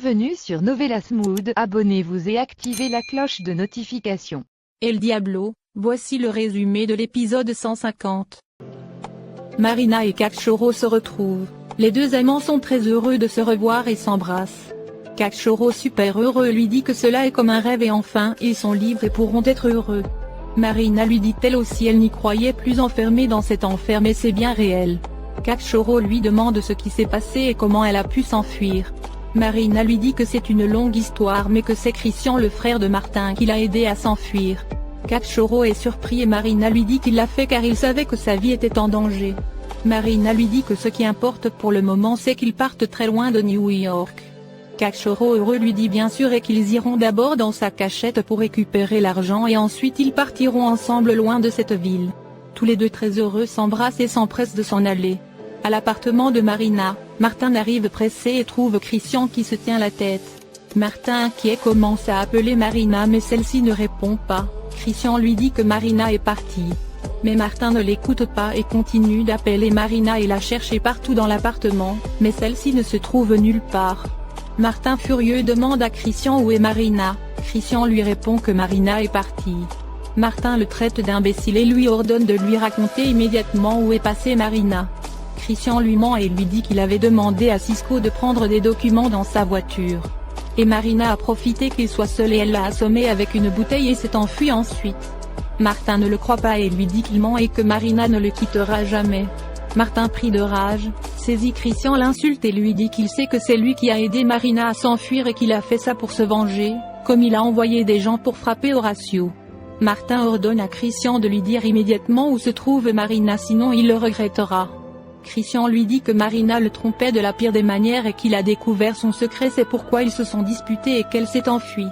Bienvenue sur Novelas Mood, abonnez-vous et activez la cloche de notification. El Diablo, voici le résumé de l'épisode 150. Marina et Kakshoro se retrouvent. Les deux amants sont très heureux de se revoir et s'embrassent. Kakshoro super heureux lui dit que cela est comme un rêve et enfin ils sont libres et pourront être heureux. Marina lui dit elle aussi elle n'y croyait plus enfermée dans cet enfer mais c'est bien réel. Kakshoro lui demande ce qui s'est passé et comment elle a pu s'enfuir. Marina lui dit que c'est une longue histoire mais que c'est Christian le frère de Martin qui l'a aidé à s'enfuir. Kakshoro est surpris et Marina lui dit qu'il l'a fait car il savait que sa vie était en danger. Marina lui dit que ce qui importe pour le moment c'est qu'ils partent très loin de New York. Kakshoro heureux lui dit bien sûr et qu'ils iront d'abord dans sa cachette pour récupérer l'argent et ensuite ils partiront ensemble loin de cette ville. Tous les deux très heureux s'embrassent et s'empressent de s'en aller. À l'appartement de Marina, Martin arrive pressé et trouve Christian qui se tient la tête. Martin inquiet commence à appeler Marina mais celle-ci ne répond pas. Christian lui dit que Marina est partie. Mais Martin ne l'écoute pas et continue d'appeler Marina et la chercher partout dans l'appartement, mais celle-ci ne se trouve nulle part. Martin furieux demande à Christian où est Marina. Christian lui répond que Marina est partie. Martin le traite d'imbécile et lui ordonne de lui raconter immédiatement où est passée Marina. Christian lui ment et lui dit qu'il avait demandé à Cisco de prendre des documents dans sa voiture. Et Marina a profité qu'il soit seul et elle l'a assommé avec une bouteille et s'est enfuie ensuite. Martin ne le croit pas et lui dit qu'il ment et que Marina ne le quittera jamais. Martin pris de rage, saisit Christian l'insulte et lui dit qu'il sait que c'est lui qui a aidé Marina à s'enfuir et qu'il a fait ça pour se venger, comme il a envoyé des gens pour frapper Horacio. Martin ordonne à Christian de lui dire immédiatement où se trouve Marina sinon il le regrettera. Christian lui dit que Marina le trompait de la pire des manières et qu'il a découvert son secret c'est pourquoi ils se sont disputés et qu'elle s'est enfuie.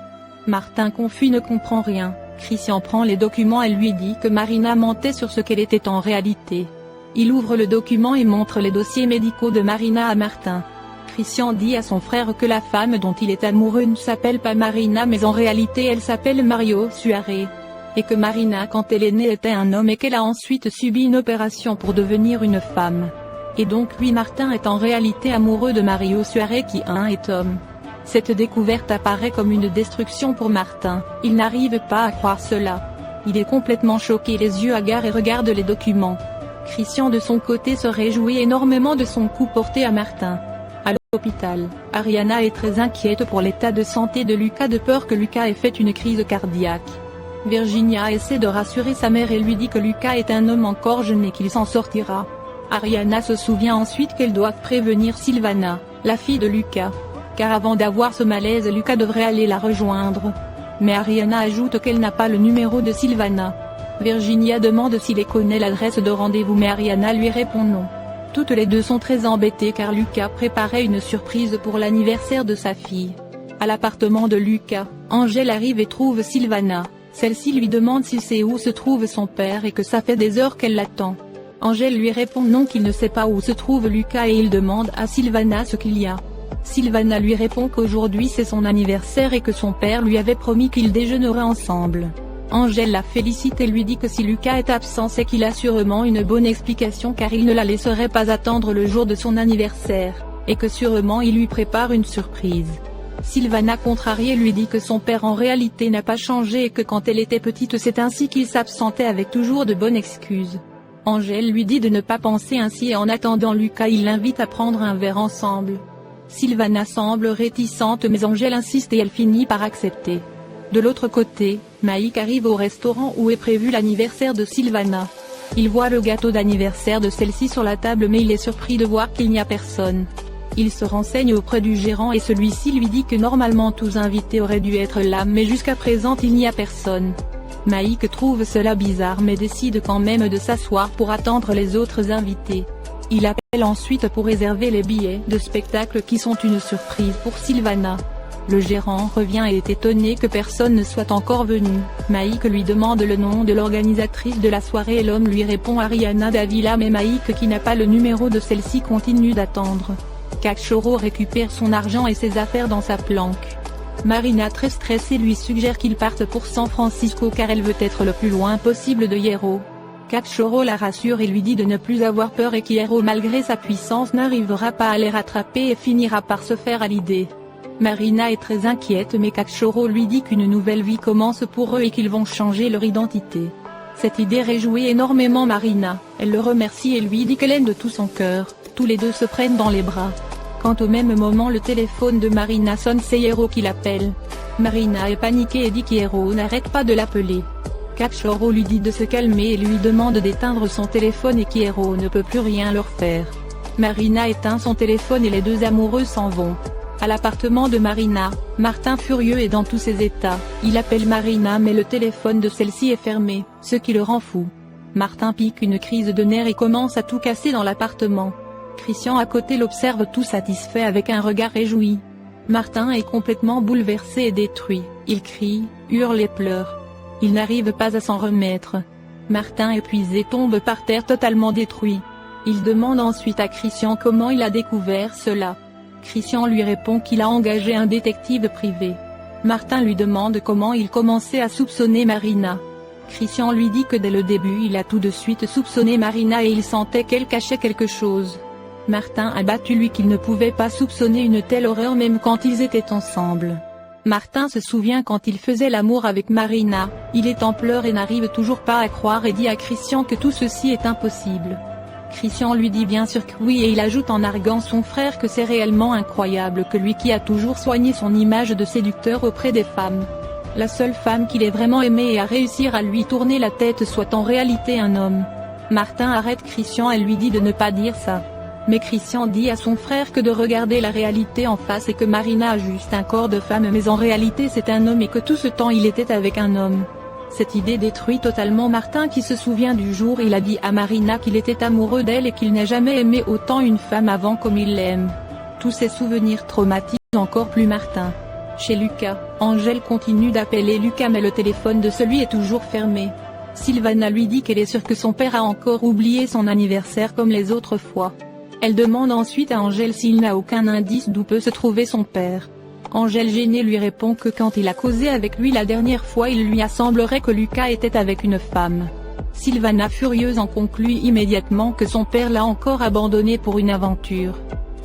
Martin confus ne comprend rien. Christian prend les documents et lui dit que Marina mentait sur ce qu'elle était en réalité. Il ouvre le document et montre les dossiers médicaux de Marina à Martin. Christian dit à son frère que la femme dont il est amoureux ne s'appelle pas Marina mais en réalité elle s'appelle Mario Suarez. Et que Marina quand elle est née était un homme et qu'elle a ensuite subi une opération pour devenir une femme. Et donc lui Martin est en réalité amoureux de Mario Suarez qui est homme. Cette découverte apparaît comme une destruction pour Martin, il n'arrive pas à croire cela. Il est complètement choqué les yeux hagards et regarde les documents. Christian de son côté se réjouit énormément de son coup porté à Martin. À l'hôpital, Ariana est très inquiète pour l'état de santé de Lucas de peur que Lucas ait fait une crise cardiaque. Virginia essaie de rassurer sa mère et lui dit que Lucas est un homme encore jeune et qu'il s'en sortira. Ariana se souvient ensuite qu'elle doit prévenir Sylvana, la fille de Lucas. Car avant d'avoir ce malaise Lucas devrait aller la rejoindre. Mais Ariana ajoute qu'elle n'a pas le numéro de Sylvana. Virginia demande s'il connaît l'adresse de rendez-vous mais Ariana lui répond non. Toutes les deux sont très embêtées car Lucas préparait une surprise pour l'anniversaire de sa fille. À l'appartement de Lucas, Angèle arrive et trouve Sylvana. Celle-ci lui demande s'il sait où se trouve son père et que ça fait des heures qu'elle l'attend. Angèle lui répond non qu'il ne sait pas où se trouve Lucas et il demande à Sylvana ce qu'il y a. Sylvana lui répond qu'aujourd'hui c'est son anniversaire et que son père lui avait promis qu'ils déjeuneraient ensemble. Angèle la félicite et lui dit que si Lucas est absent c'est qu'il a sûrement une bonne explication car il ne la laisserait pas attendre le jour de son anniversaire, et que sûrement il lui prépare une surprise. Sylvana contrariée lui dit que son père en réalité n'a pas changé et que quand elle était petite c'est ainsi qu'il s'absentait avec toujours de bonnes excuses. Angèle lui dit de ne pas penser ainsi et en attendant Lucas il l'invite à prendre un verre ensemble. Sylvana semble réticente mais Angèle insiste et elle finit par accepter. De l'autre côté, Maïk arrive au restaurant où est prévu l'anniversaire de Sylvana. Il voit le gâteau d'anniversaire de celle-ci sur la table mais il est surpris de voir qu'il n'y a personne. Il se renseigne auprès du gérant et celui-ci lui dit que normalement tous invités auraient dû être là mais jusqu'à présent il n'y a personne. Maïk trouve cela bizarre mais décide quand même de s'asseoir pour attendre les autres invités. Il appelle ensuite pour réserver les billets de spectacle qui sont une surprise pour Sylvana. Le gérant revient et est étonné que personne ne soit encore venu. Maïk lui demande le nom de l'organisatrice de la soirée et l'homme lui répond Ariana Davila mais Maïk qui n'a pas le numéro de celle-ci continue d'attendre. Kakshoro récupère son argent et ses affaires dans sa planque. Marina très stressée lui suggère qu'il parte pour San Francisco car elle veut être le plus loin possible de Hierro. Kakshoro la rassure et lui dit de ne plus avoir peur et qu'Hierro malgré sa puissance n'arrivera pas à les rattraper et finira par se faire à l'idée. Marina est très inquiète mais Kakshoro lui dit qu'une nouvelle vie commence pour eux et qu'ils vont changer leur identité. Cette idée réjouit énormément Marina, elle le remercie et lui dit qu'elle aime de tout son cœur, tous les deux se prennent dans les bras. Quand au même moment le téléphone de Marina sonne, c'est Hiro qui l'appelle. Marina est paniquée et dit qu'Hiro n'arrête pas de l'appeler. Kakshoro lui dit de se calmer et lui demande d'éteindre son téléphone et qu'Hiro ne peut plus rien leur faire. Marina éteint son téléphone et les deux amoureux s'en vont. À l'appartement de Marina, Martin furieux est dans tous ses états, il appelle Marina mais le téléphone de celle-ci est fermé, ce qui le rend fou. Martin pique une crise de nerfs et commence à tout casser dans l'appartement. Christian à côté l'observe tout satisfait avec un regard réjoui. Martin est complètement bouleversé et détruit, il crie, hurle et pleure. Il n'arrive pas à s'en remettre. Martin épuisé tombe par terre totalement détruit. Il demande ensuite à Christian comment il a découvert cela. Christian lui répond qu'il a engagé un détective privé. Martin lui demande comment il commençait à soupçonner Marina. Christian lui dit que dès le début il a tout de suite soupçonné Marina et il sentait qu'elle cachait quelque chose. Martin abattu lui qu'il ne pouvait pas soupçonner une telle horreur même quand ils étaient ensemble. Martin se souvient quand il faisait l'amour avec Marina, il est en pleurs et n'arrive toujours pas à croire et dit à Christian que tout ceci est impossible. Christian lui dit bien sûr que oui et il ajoute en narguant son frère que c'est réellement incroyable que lui qui a toujours soigné son image de séducteur auprès des femmes. La seule femme qu'il ait vraiment aimée et à réussir à lui tourner la tête soit en réalité un homme. Martin arrête Christian et lui dit de ne pas dire ça. Mais Christian dit à son frère que de regarder la réalité en face et que Marina a juste un corps de femme mais en réalité c'est un homme et que tout ce temps il était avec un homme. Cette idée détruit totalement Martin qui se souvient du jour où il a dit à Marina qu'il était amoureux d'elle et qu'il n'a jamais aimé autant une femme avant comme il l'aime. Tous ces souvenirs traumatisent encore plus Martin. Chez Lucas, Angèle continue d'appeler Lucas mais le téléphone de celui est toujours fermé. Sylvana lui dit qu'elle est sûre que son père a encore oublié son anniversaire comme les autres fois. Elle demande ensuite à Angèle s'il n'a aucun indice d'où peut se trouver son père. Angèle gênée lui répond que quand il a causé avec lui la dernière fois il lui semblerait que Lucas était avec une femme. Sylvana furieuse en conclut immédiatement que son père l'a encore abandonné pour une aventure.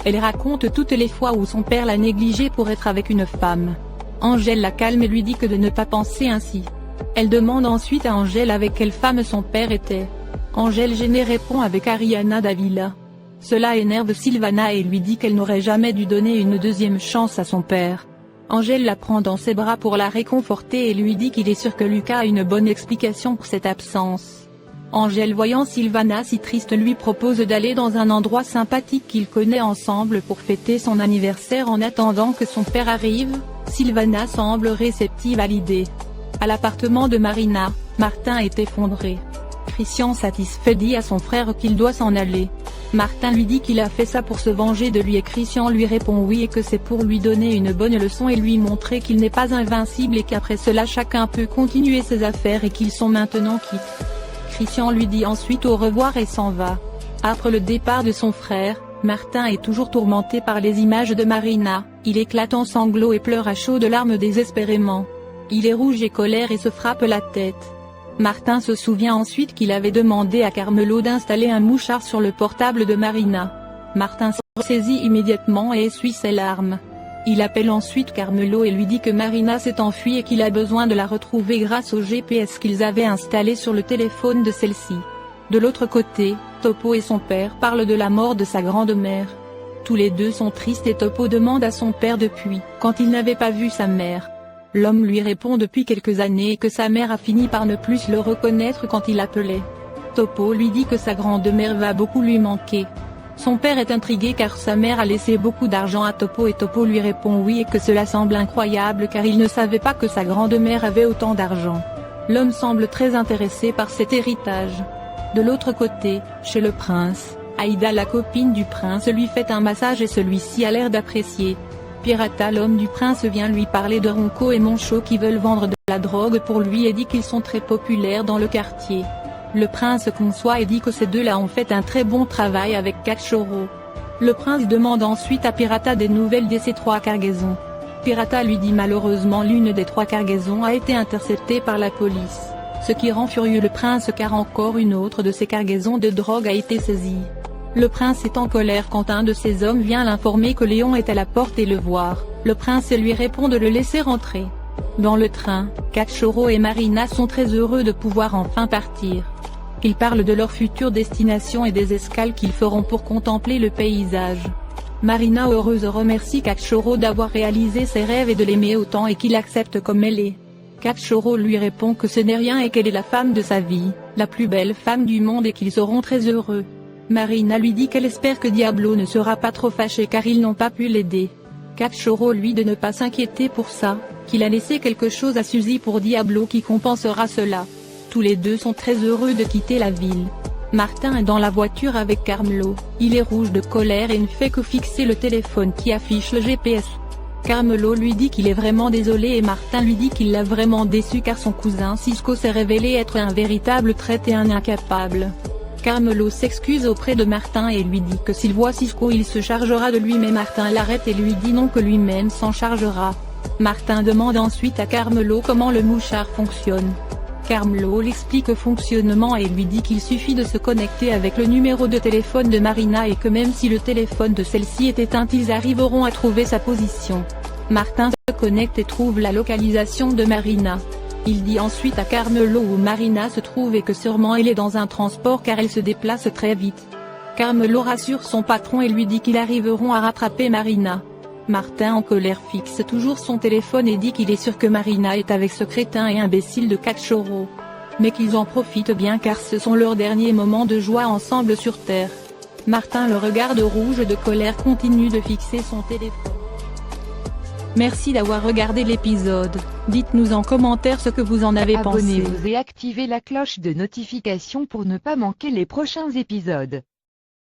Elle raconte toutes les fois où son père l'a négligée pour être avec une femme. Angèle la calme et lui dit que de ne pas penser ainsi. Elle demande ensuite à Angèle avec quelle femme son père était. Angèle gênée répond avec Ariana Davila. Cela énerve Sylvana et lui dit qu'elle n'aurait jamais dû donner une deuxième chance à son père. Angèle la prend dans ses bras pour la réconforter et lui dit qu'il est sûr que Lucas a une bonne explication pour cette absence. Angèle voyant Sylvana si triste lui propose d'aller dans un endroit sympathique qu'ils connaissent ensemble pour fêter son anniversaire en attendant que son père arrive. Sylvana semble réceptive à l'idée. À l'appartement de Marina, Martin est effondré. Christian satisfait dit à son frère qu'il doit s'en aller. Martin lui dit qu'il a fait ça pour se venger de lui et Christian lui répond oui et que c'est pour lui donner une bonne leçon et lui montrer qu'il n'est pas invincible et qu'après cela chacun peut continuer ses affaires et qu'ils sont maintenant quittes. Christian lui dit ensuite au revoir et s'en va. Après le départ de son frère, Martin est toujours tourmenté par les images de Marina, il éclate en sanglots et pleure à chaudes larmes désespérément. Il est rouge et colère et se frappe la tête. Martin se souvient ensuite qu'il avait demandé à Carmelo d'installer un mouchard sur le portable de Marina. Martin se saisit immédiatement et essuie ses larmes. Il appelle ensuite Carmelo et lui dit que Marina s'est enfuie et qu'il a besoin de la retrouver grâce au GPS qu'ils avaient installé sur le téléphone de celle-ci. De l'autre côté, Topo et son père parlent de la mort de sa grande-mère. Tous les deux sont tristes et Topo demande à son père depuis quand il n'avait pas vu sa mère. L'homme lui répond depuis quelques années que sa mère a fini par ne plus le reconnaître quand il appelait. Topo lui dit que sa grande-mère va beaucoup lui manquer. Son père est intrigué car sa mère a laissé beaucoup d'argent à Topo et Topo lui répond oui et que cela semble incroyable car il ne savait pas que sa grande-mère avait autant d'argent. L'homme semble très intéressé par cet héritage. De l'autre côté, chez le prince, Aïda la copine du prince lui fait un massage et celui-ci a l'air d'apprécier. Pirata l'homme du prince vient lui parler de Ronco et Moncho qui veulent vendre de la drogue pour lui et dit qu'ils sont très populaires dans le quartier. Le prince conçoit et dit que ces deux-là ont fait un très bon travail avec Kakshoro. Le prince demande ensuite à Pirata des nouvelles de ces 3 cargaisons. Pirata lui dit malheureusement l'une des 3 cargaisons a été interceptée par la police, ce qui rend furieux le prince car encore une autre de ces cargaisons de drogue a été saisie. Le prince est en colère quand un de ses hommes vient l'informer que Léon est à la porte et le voir. Le prince lui répond de le laisser rentrer. Dans le train, Caccioro et Marina sont très heureux de pouvoir enfin partir. Ils parlent de leur future destination et des escales qu'ils feront pour contempler le paysage. Marina heureuse remercie Caccioro d'avoir réalisé ses rêves et de l'aimer autant et qu'il accepte comme elle est. Caccioro lui répond que ce n'est rien et qu'elle est la femme de sa vie, la plus belle femme du monde et qu'ils seront très heureux. Marina lui dit qu'elle espère que Diablo ne sera pas trop fâché car ils n'ont pas pu l'aider. Caccioro lui de ne pas s'inquiéter pour ça, qu'il a laissé quelque chose à Suzy pour Diablo qui compensera cela. Tous les deux sont très heureux de quitter la ville. Martin est dans la voiture avec Carmelo, il est rouge de colère et ne fait que fixer le téléphone qui affiche le GPS. Carmelo lui dit qu'il est vraiment désolé et Martin lui dit qu'il l'a vraiment déçu car son cousin Cisco s'est révélé être un véritable traître et un incapable. Carmelo s'excuse auprès de Martin et lui dit que s'il voit Cisco il se chargera de lui mais Martin l'arrête et lui dit non que lui-même s'en chargera. Martin demande ensuite à Carmelo comment le mouchard fonctionne. Carmelo l'explique le fonctionnement et lui dit qu'il suffit de se connecter avec le numéro de téléphone de Marina et que même si le téléphone de celle-ci est éteint ils arriveront à trouver sa position. Martin se connecte et trouve la localisation de Marina. Il dit ensuite à Carmelo où Marina se trouve et que sûrement elle est dans un transport car elle se déplace très vite. Carmelo rassure son patron et lui dit qu'ils arriveront à rattraper Marina. Martin en colère fixe toujours son téléphone et dit qu'il est sûr que Marina est avec ce crétin et imbécile de Caccioro. Mais qu'ils en profitent bien car ce sont leurs derniers moments de joie ensemble sur Terre. Martin le regarde rouge de colère continue de fixer son téléphone. Merci d'avoir regardé l'épisode. Dites-nous en commentaire ce que vous en avez pensé. Abonnez-vous et activez la cloche de notification pour ne pas manquer les prochains épisodes.